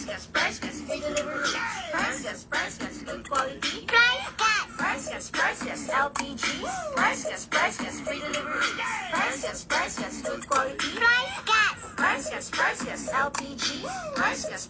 Price Gas, free delivery. Price Gas, good quality. Price Gas, LPG. Price Gas, free delivery. Price Gas, good quality. Price Gas, LPG. Price Gas,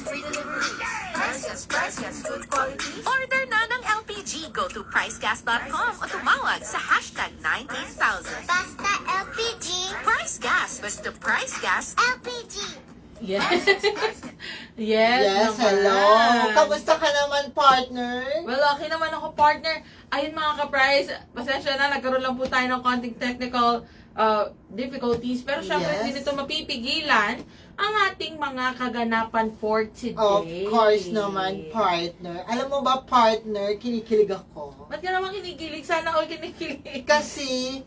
free delivery. Price Gas, good quality. Order na ng LPG. Go to pricegas.com o tumawag sa hashtag 98,000. Basta LPG. Price Gas. Basta Price Gas. LPG. Yes. Yes, naman. hello. Kamusta ka naman, partner? Well, okay naman ako, partner. Ayun mga ka-price, pasensya na, nagkaroon lang po tayo ng konting technical difficulties. Pero syempre, Yes. hindi nito mapipigilan ang ating mga kaganapan for today. Of course naman, partner. Alam mo ba, partner, kinikilig ako. Ba't ka naman kinikilig? Sana all kinikilig. Kasi,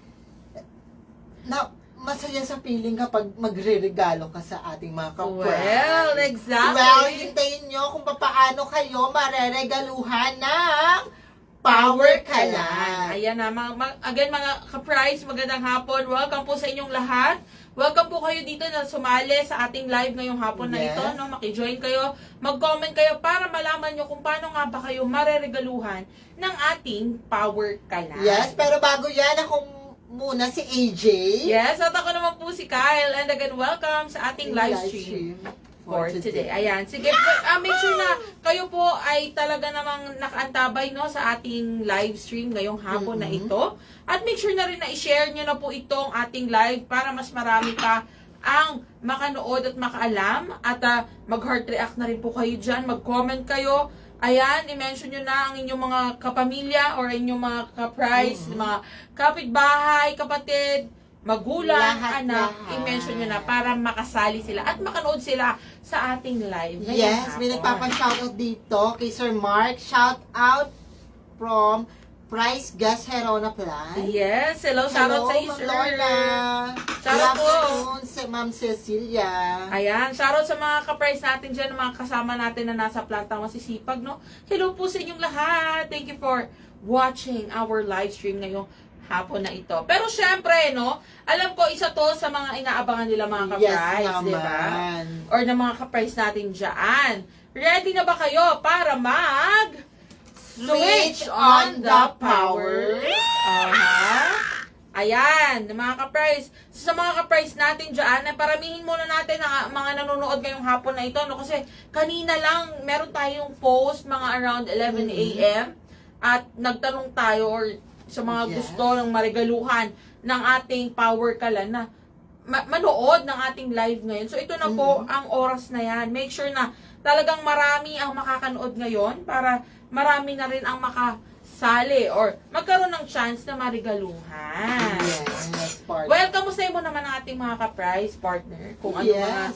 masaya sa feeling kapag magre-regalo ka sa ating mga kapwa. Well, exactly. Well, hintayin nyo kung paano kayo mareregaluhan ng Power Kalan. Ayan na, again mga ka-price, magandang hapon. Welcome po sa inyong lahat. Welcome po kayo dito na sumali sa ating live ngayong hapon na Yes. ito. No? Makijoin kayo, mag-comment kayo para malaman nyo kung paano nga ba kayo mareregaluhan ng ating Power Kalan. Yes, pero bago yan, ako muna si AJ. Yes, at ako naman po si Kyle. And again, welcome sa ating live stream for today. Ayan, sige, make sure na kayo po ay talaga namang nakaantabay no, sa ating live stream ngayong hapon na ito. At make sure na rin na i-share nyo na po itong ating live para mas marami pa ang makanood at makaalam. At mag-heart react na rin po kayo dyan, mag-comment kayo. Ayan, i-mention nyo na ang inyong mga kapamilya or inyong mga ka-price, mga kapitbahay, kapatid, magulang, anak, i-mention nyo na para makasali sila at makanood sila sa ating live. Yes, may nagpapa-shoutout dito kay Sir Mark. Shoutout from Price Gas Herona Plan. Yes, hello, shoutout sa iyo, sir. Lorna. Shoutout po. Sa Ma'am Cecilia. Ayan, shoutout sa mga ka-price natin dyan, mga kasama natin na nasa planta masisipag, no? Hello po sa inyong lahat. Thank you for watching our live stream ngayong hapon na ito. Pero syempre, no, alam ko isa to sa mga inaabangan nila mga ka-price, Yes, di ba? naman. Or ng mga ka-price natin dyan. Ready na ba kayo para switch on the power? Ayan, mga ka-price. Sa mga ka-price natin dyan, paramihin muna natin ang mga nanonood ngayong hapon na ito. No? Kasi kanina lang, meron tayong post mga around 11 a.m. At nagtanong tayo or sa mga gusto ng marigaluhan ng ating Power Kalan na manood ng ating live ngayon. So ito na po ang oras na yan. Make sure na talagang marami ang makakanood ngayon para marami na rin ang makasali or magkaroon ng chance na marigaluhan. Yes, partner. Well, kamusta mo naman ang ating mga ka-price partner? Kung ano mga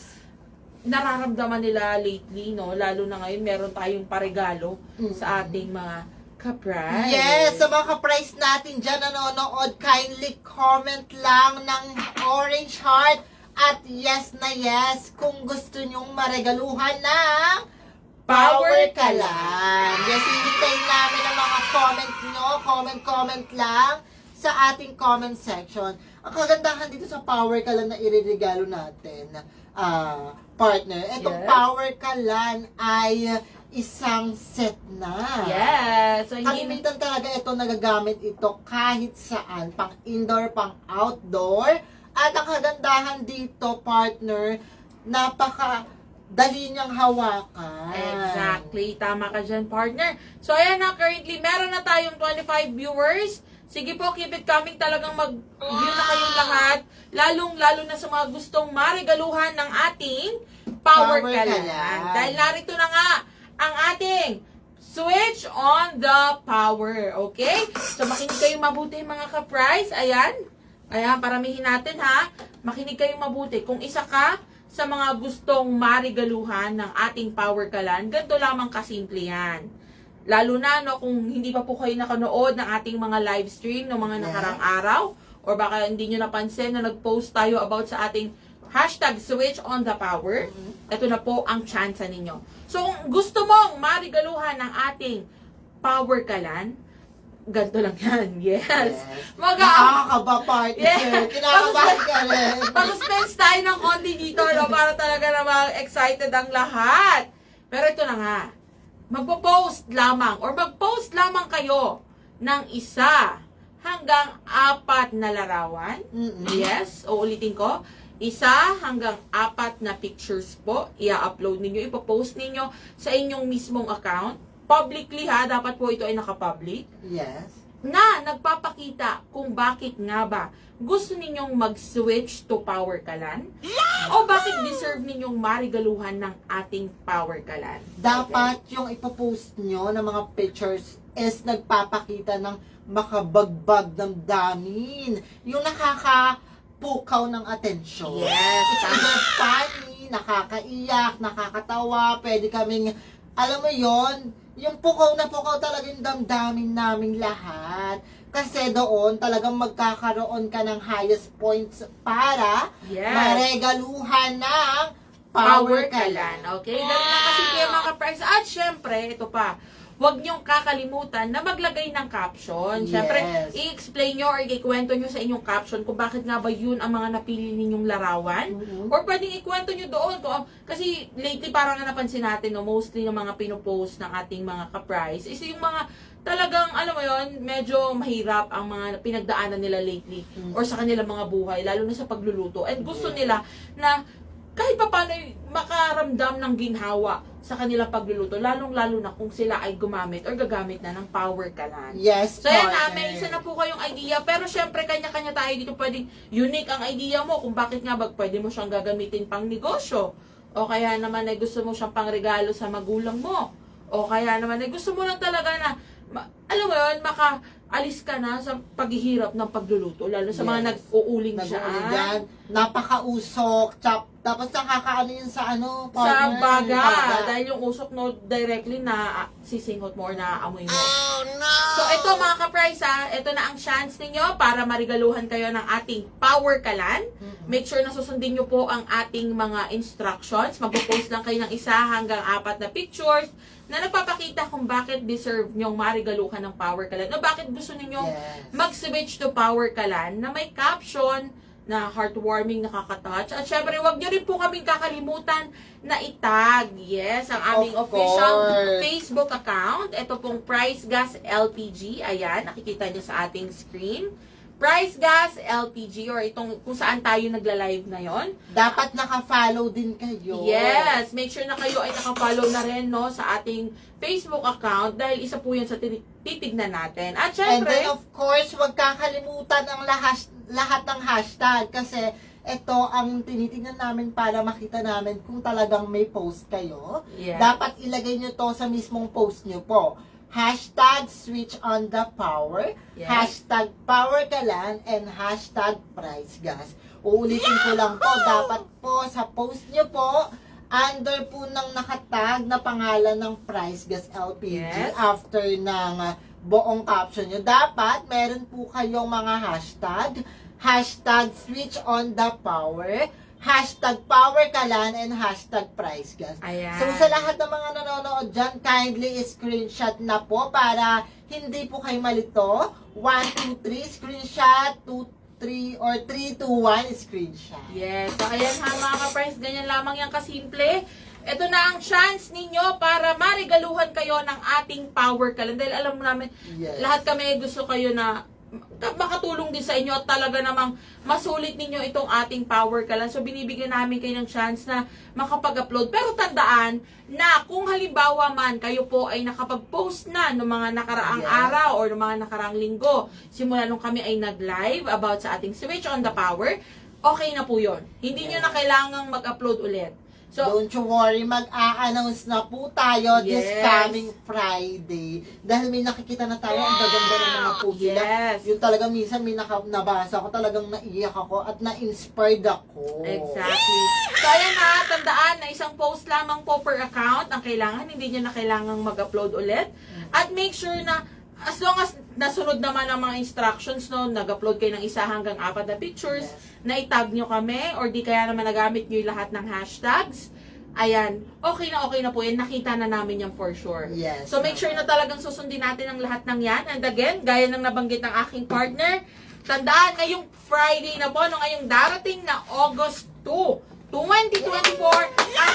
nararamdaman nila lately, no? Lalo na ngayon, meron tayong paregalo sa ating mga ka-price. Yes, sa mga ka-price natin dyan nanonood, kindly comment lang ng orange heart at yes na yes kung gusto nyong maregaluhan ng Power Kalan. Yes, hintayin namin ang mga comment nyo. Comment lang sa ating comment section. Ang kagandahan dito sa Power Kalan na iririgalo natin, partner, itong Power Kalan ay isang set na. Yes. So, Kalimitan talaga ito, nagagamit ito kahit saan, pang indoor, pang outdoor. At ang kagandahan dito, partner, napaka-dali niyang hawakan. Exactly. Tama ka dyan, partner. So, ayan na, currently, meron na tayong 25 viewers. Sige po, keep it coming. Talagang mag-view na kayong lahat. Lalong-lalo na sa mga gustong marigaluhan ng ating Power Kalan. Dahil narito na nga ang ating switch on the power. Okay? So, makinig kayong mabuti mga ka-price. Ayan. Ayan, paramihin natin ha. Makinig kayong mabuti. Kung isa ka sa mga gustong marigaluhan ng ating Power Kalan, ganito lamang kasimple yan. Lalo na no, kung hindi pa po kayo nakanood ng ating mga live stream ng mga nakarang araw, or baka hindi nyo napansin na nag-post tayo about sa ating hashtag switch on the power, ito na po ang chance ninyo. So, kung gusto mong marigaluhan ng ating Power Kalan, ganito lang yan. Yes. Nakakaba, partner. Yeah. Kinakabahan ka rin. Pag-suspense tayo ng konti dito, no, para talaga namang excited ang lahat. Pero ito na nga, magpo-post lamang or mag-post lamang kayo ng 1 hanggang 4 na larawan. Yes, uulitin ko. 1 hanggang 4 na pictures po, i-upload ninyo, ipopost ninyo sa inyong mismong account. Publicly ha, dapat po ito ay nakapublic. Yes. Na nagpapakita kung bakit nga ba gusto ninyong mag-switch to Power Kalan o bakit deserve ninyong marigaluhan ng ating Power Kalan. Dapat yung ipopost nyo ng mga pictures is nagpapakita ng makabagbag ng damin. Yung nakakapukaw ng atensyon. Yes, It's either funny, nakakaiyak, nakakatawa, pwede kaming, alam mo yon, yung pukaw na pukaw talaga yung damdamin naming lahat. Kasi doon talagang magkakaroon ka ng highest points para Yes. maregaluhan ng Power Kalan. Okay? Ganun lang kasi kayo mga ka-price. At syempre, ito pa, huwag niyong kakalimutan na maglagay ng caption. Syempre, Yes. i-explain nyo or ikwento nyo sa inyong caption kung bakit nga ba yun ang mga napili ninyong larawan. Or pwedeng ikwento nyo doon. Kasi lately parang napansin natin, no, mostly yung mga pinopost ng ating mga ka-price is yung mga talagang, alam mo yon, medyo mahirap ang mga pinagdaanan nila lately or sa kanilang mga buhay, lalo na sa pagluluto. And gusto nila na kahit pa paano makaramdam ng ginhawa sa kanilang pagluluto, lalong-lalo na kung sila ay gumamit or gagamit na ng Power Kalan. Yes, So yan partner. may isa na po kayong idea, pero syempre kanya-kanya tayo dito, pwedeng unique ang idea mo kung bakit nga ba pwede mo siyang gagamitin pang negosyo, o kaya naman ay gusto mo siyang pang regalo sa magulang mo, o kaya naman ay gusto mo lang talaga na, alam mo yun, makaalis ka na sa paghihirap ng pagluluto, lalo sa mga Yes. nag-uuling Nag-uuling siya. dyan, napakausok, tapos nakakaano yun sa ano, Sa partner, baga, dahil yung usok no directly na sisinghot mo or naaamoy mo. So ito mga ka-price ito na ang chance ninyo para marigaluhan kayo ng ating Power Kalan. Make sure na susundin nyo po ang ating mga instructions. Magpo-post lang kayo ng 1 hanggang 4 na pictures na nagpapakita kung bakit deserve nyong marigaluhan ng Power Kalan o bakit gusto ninyong Yes. mag-switch to Power Kalan na may caption na heartwarming, nakaka-touch. At syempre, huwag nyo rin po kaming kakalimutan na itag, yes, ang aming Of official course. Facebook account. Ito pong Price Gas LPG. Ayan, nakikita nyo sa ating screen. Price Gas LPG or itong kung saan tayo nagla-live ngayon. Dapat naka-follow din kayo. Yes, make sure na kayo ay nakafollow na rin no, sa ating Facebook account dahil isa po yan sa titignan natin. At And syempre, then, of course, huwag kakalimutan ang lahat ng hashtag kasi ito ang tinitingnan namin para makita namin kung talagang may post kayo. yes. Dapat ilagay nyo to sa mismong post nyo po. Hashtag switch on the power, Yes. hashtag power kalan, and hashtag price gas. Uulitin ko lang po, dapat po sa post nyo po, under po ng nakatag na pangalan ng Price Gas LPG Yes. after ng buong caption nyo. Dapat meron po kayong mga hashtag, hashtag switch on the power, hashtag power kalan, and hashtag price gas. Ayan. So sa lahat ng mga nanonood dyan, kindly screenshot na po para hindi po kayo malito. 1, 2, 3, screenshot, 2, 3, or 3, 2, 1, screenshot. Yes. So, ayan ha mga ka-price, ganyan lamang yan kasimple. Ito na ang chance ninyo para marigaluhan kayo ng ating Power Kalan. Dahil alam mo namin, Yes. lahat kami gusto kayo na makatulong din sa inyo at talaga namang masulit ninyo itong ating Power Kalan. So, binibigyan namin kayo ng chance na makapag-upload. Pero tandaan na kung halimbawa man kayo po ay nakapag-post na ng mga nakaraang Yeah. araw or ng mga nakaraang linggo, simula nung kami ay nag-live about sa ating Switch on the Power, okay na po yun. Hindi nyo na kailangang mag-upload ulit. So, Don't you worry, mag-a-announce na po tayo this Yes. coming Friday. Dahil may nakikita na tayo, ang gaganda ng mga post nila. yes. Yung talagang minsan may nabasa ko, talagang naiyak ako at na-inspired ako. Exactly. So, ayan na, tandaan na isang post lamang po per account ang kailangan. Hindi nyo na kailangang mag-upload ulit. At make sure na as long as nasunod naman ang mga instructions, no, nag-upload kayo ng 1 hanggang 4 na pictures, na itag nyo kami, or di kaya naman nagamit nyo yung lahat ng hashtags, ayan, okay na po yan. Nakita na namin yan for sure. Yes. So, make sure na talagang susundin natin ang lahat ng yan. And again, gaya ng nabanggit ng aking partner, tandaan, ngayong Friday na po, no, ngayong darating na August 2, 2024, ang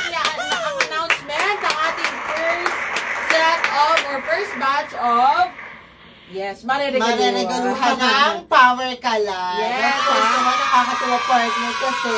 announcement ng ating batch of Mareregaluhan ng Power Kalan. Yes, Of course naman, nakakatuwa partner kasi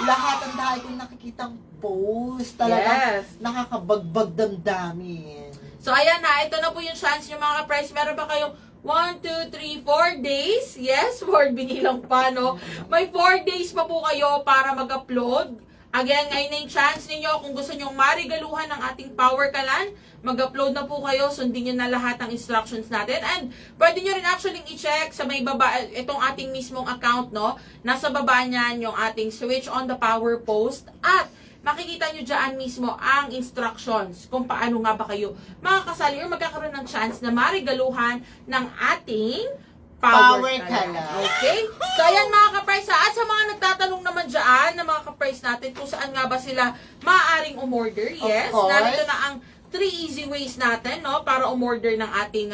lahat ang dahil kong nakikitang post. Talagang Yes. nakakabagbag damdamin. So, ayan na. Ito na po yung chance nyo mga ka-price. Meron ba kayong 1, 2, 3, 4 days? Yes, 4 binilang pa, no? May 4 days pa po kayo para mag-upload. Again, ngayon na yung chance ninyo. Kung gusto nyo marigaluhan ng ating Power Kalan, mag-upload na po kayo. Sundin nyo na lahat ng instructions natin. And pwede nyo rin actually i-check sa may baba, itong ating mismong account, no? Nasa baba niyan yung ating switch on the power post. At makikita nyo dyan mismo ang instructions kung paano nga ba kayo makakasali or magkakaroon ng chance na marigaluhan ng ating Power Kalan. Okay? So, ayan mga ka-price ha. At sa mga nagtatanong naman dyan na mga ka-price natin kung saan nga ba sila maaaring umorder. Yes, course. narito na ang 3 easy ways natin, no, para umorder ng ating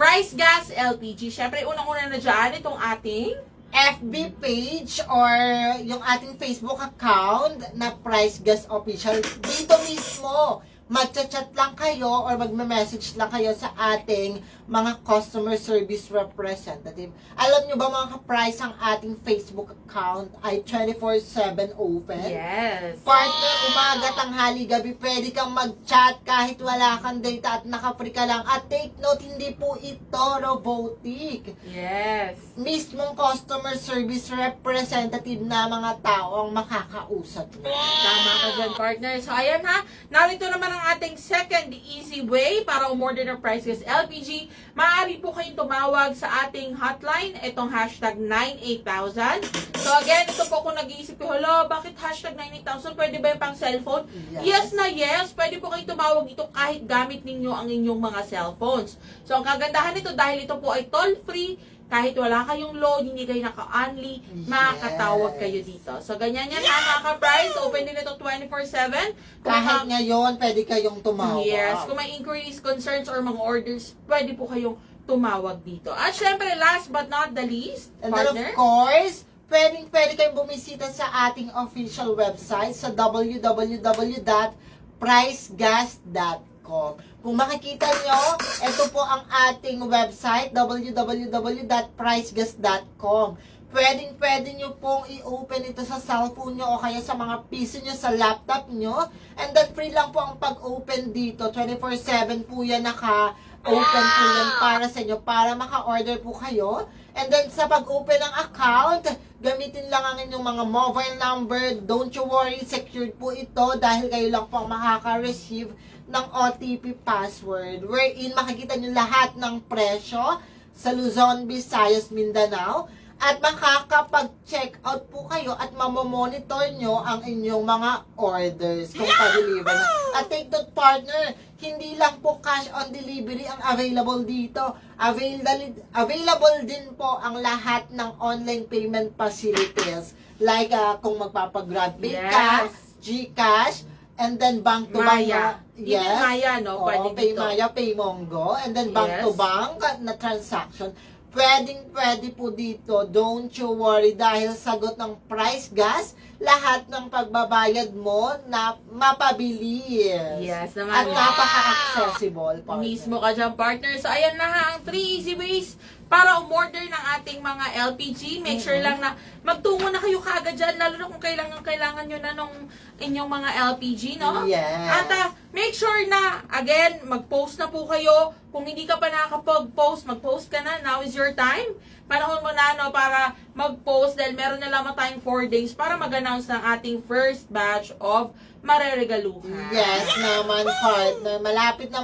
Price Gas LPG. Syempre, unang-una na dyan, itong ating FB page or yung ating Facebook account na Price Gas Official. Dito mismo, magchat-chat lang kayo or magme-message lang kayo sa ating mga customer service representative. Alam nyo ba mga ka-price, ang ating Facebook account ay 24/7 open? Yes. Partner, umaga, tanghali, gabi, pwede kang mag-chat kahit wala kang data at naka-free ka lang. At take note, hindi po ito robotic. Yes. Mismong customer service representative na mga tao ang makakausap mo. Tama ka dyan, partner. So, ayan ha. Narito naman ang ating second easy way para umorder ng Price Gas LPG. Maaari po kayong tumawag sa ating hotline. Itong hashtag 98000. So, again, ito po kung nag-iisip ko, hello, bakit hashtag 98000? Pwede ba yung pang cellphone? Yes na yes. Pwede po kayong tumawag ito kahit gamit ninyo ang inyong mga cellphones. So, ang kagandahan nito, dahil ito po ay toll-free, kahit wala kayong load, hindi kayo naka-only, makakatawag kayo dito. So, ganyan yan, mga ka-price. Open din ito 24/7. Kahit ngayon, pwede kayong tumawag. Yes, kung may inquiries, concerns, or mga orders, pwede po kayong tumawag dito. At syempre, last but not the least, And then partner, of course, pwede kayong bumisita sa ating official website sa www.pricegas.com. Kung makikita nyo, ito po ang ating website, www.pricegas.com. Pwede nyo pong i-open ito sa cellphone nyo o kaya sa mga PC nyo, sa laptop nyo. And then free lang po ang pag-open dito. 24/7 po yan, naka-open po yan para sa inyo, para maka-order po kayo. And then sa pag-open ng account, gamitin lang ang inyong mga mobile number. Don't you worry, secured po ito dahil kayo lang po ang makaka-receive ng OTP password. Wherein makikita nyo lahat ng presyo sa Luzon, Visayas, Mindanao. At makakapag-check out po kayo at mamamonitor nyo ang inyong mga orders kung pa-deliver na. At take note, partner, hindi lang po cash on delivery ang available dito. Available din po ang lahat ng online payment facilities. Like kung magpapagrab pay ka, GCash, and then bank to bank. Maya. Even Maya, no? Pwede Pay dito. Maya, Pay Mongo, and then bank to bank na transaction. Pwede po dito. Don't you worry dahil sagot ng Price Gas, lahat ng pagbabayad mo na mapabilis. Yes naman. At napaka-accessible, partner. Mismo ka dyan, partner. So, ayan na ha, ang 3 easy ways para umorder ng ating mga LPG. Make sure lang na magtungo na kayo kaagad dyan, lalo na kung kailangan nyo na nung inyong mga LPG, no? Yes. At make sure na, again, mag-post na po kayo. Kung hindi ka pa nakakapag-post, mag-post ka na. Now is your time. Panahon mo na, no, para mag-post dahil meron na lamang tayong 4 days para mag-announce ng ating first batch of mareregaluhan. Yes naman, partner. Malapit na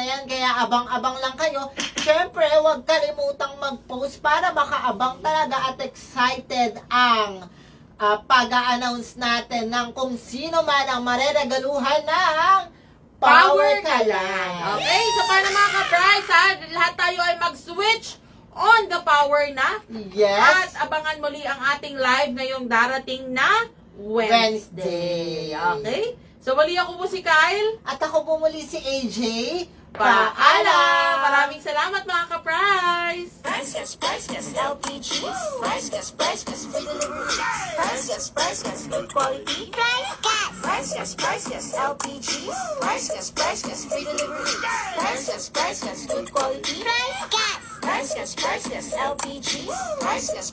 yan, kaya abang-abang lang kayo. Siyempre, huwag kalimutang mag-post para makaabang talaga at excited ang pag-a-announce natin ng kung sino man ang mareregaluhan ng Power Kalan. Okay, so paano mga ka-price, ha? Lahat tayo ay mag-switch on the power na. Yes. At abangan muli ang ating live ngayong darating na Wednesday. Wednesday. Okay? So, muli ako po si Kyle. At ako po muli si AJ. Paalam! Maraming salamat mga ka-price! Price Gas, LPG. Price Gas, free delivery. Price Gas, good quality. Price Gas, LPG. Price Gas, free delivery. Price Gas, good quality. Price Gas, LPG. Price Gas,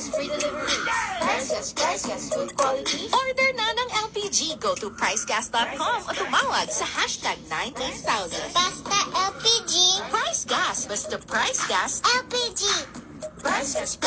free delivery. Price Gas, good quality. Order na ng LPG. Go to pricegas.com o tumawag sa hashtag 98000. Basta LPG. Price Gas. Basta Price Gas. LPG. Price Gas,